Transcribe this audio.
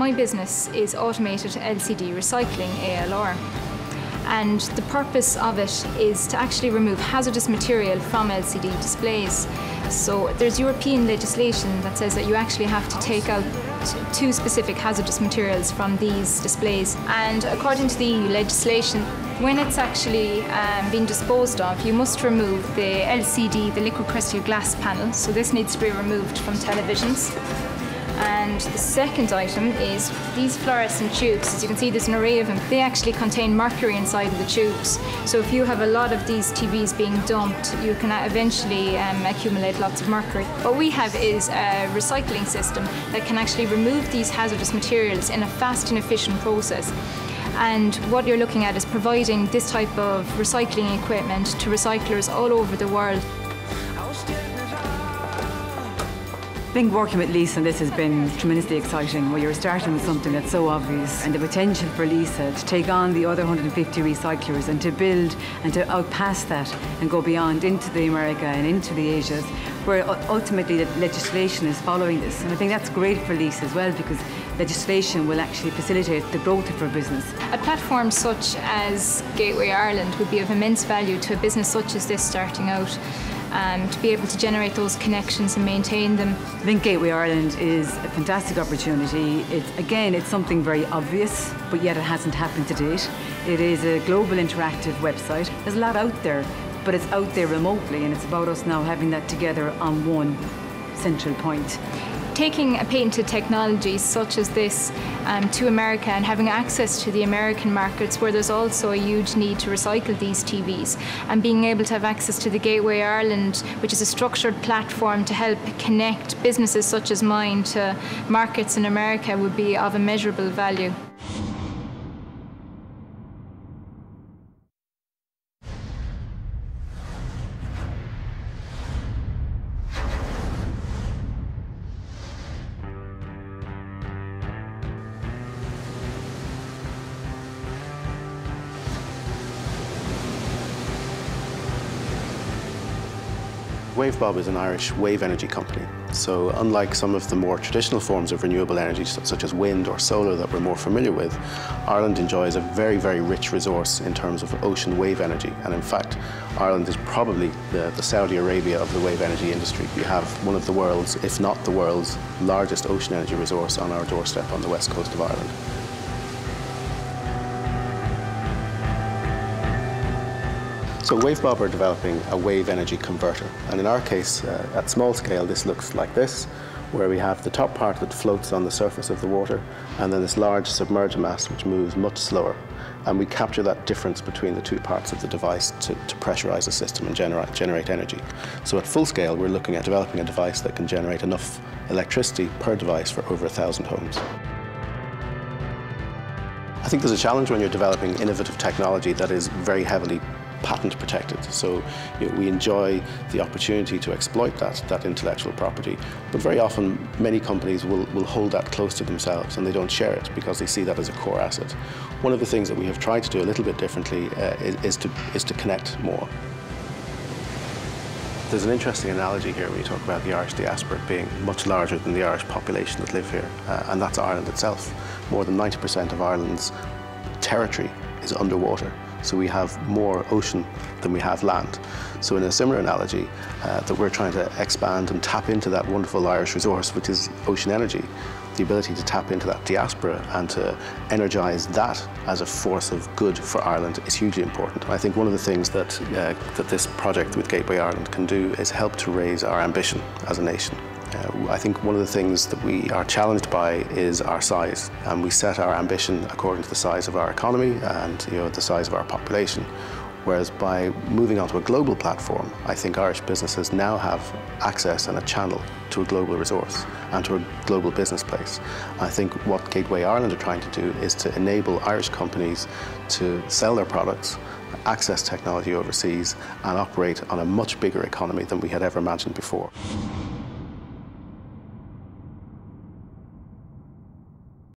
My business is automated LCD recycling, ALR. And the purpose of it is to actually remove hazardous material from LCD displays. So there's European legislation that says that you actually have to take out two specific hazardous materials from these displays. And according to the EU legislation, when it's actually being disposed of, you must remove the LCD, the liquid crystal glass panel. So this needs to be removed from televisions. And the second item is these fluorescent tubes. As you can see, there's an array of them. They actually contain mercury inside of the tubes. So if you have a lot of these TVs being dumped, you can eventually accumulate lots of mercury. What we have is a recycling system that can actually remove these hazardous materials in a fast and efficient process. And what you're looking at is providing this type of recycling equipment to recyclers all over the world. I think working with Lisa on this has been tremendously exciting, where you're starting with something that's so obvious, and the potential for Lisa to take on the other 150 recyclers and to build and to outpass that and go beyond into the America and into the Asias, where ultimately the legislation is following this. And I think that's great for Lisa as well, because legislation will actually facilitate the growth of her business. A platform such as Gateway Ireland would be of immense value to a business such as this starting out. To be able to generate those connections and maintain them. I think Gateway Ireland is a fantastic opportunity. It's something very obvious, but yet it hasn't happened to date. It is a global interactive website. There's a lot out there, but it's out there remotely, and it's about us now having that together on one central point. Taking a patented technology such as this to America and having access to the American markets, where there's also a huge need to recycle these TVs, and being able to have access to the Gateway Ireland, which is a structured platform to help connect businesses such as mine to markets in America, would be of immeasurable value. Wavebob is an Irish wave energy company. So unlike some of the more traditional forms of renewable energy, such as wind or solar that we're more familiar with, Ireland enjoys a very, very rich resource in terms of ocean wave energy. And in fact, Ireland is probably the Saudi Arabia of the wave energy industry. We have one of the world's, if not the world's, largest ocean energy resource on our doorstep on the west coast of Ireland. So Wavebob are developing a wave energy converter, and in our case, at small scale, this looks like this, where we have the top part that floats on the surface of the water, and then this large submerged mass which moves much slower. And we capture that difference between the two parts of the device to pressurize the system and generate energy. So at full scale, we're looking at developing a device that can generate enough electricity per device for over 1,000 homes. I think there's a challenge when you're developing innovative technology that is very heavily patent protected. So we enjoy the opportunity to exploit that intellectual property, but very often many companies will hold that close to themselves and they don't share it because they see that as a core asset. One of the things that we have tried to do a little bit differently is to connect more. There's an interesting analogy here when you talk about the Irish diaspora being much larger than the Irish population that live here, and that's Ireland itself. More than 90% of Ireland's territory is underwater. So we have more ocean than we have land. So in a similar analogy, that we're trying to expand and tap into that wonderful Irish resource, which is ocean energy, the ability to tap into that diaspora and to energise that as a force of good for Ireland is hugely important. I think one of the things that this project with Gateway Ireland can do is help to raise our ambition as a nation. I think one of the things that we are challenged by is our size, and we set our ambition according to the size of our economy and the size of our population. Whereas by moving onto a global platform, I think Irish businesses now have access and a channel to a global resource and to a global business place. I think what Gateway Ireland are trying to do is to enable Irish companies to sell their products, access technology overseas, and operate on a much bigger economy than we had ever imagined before.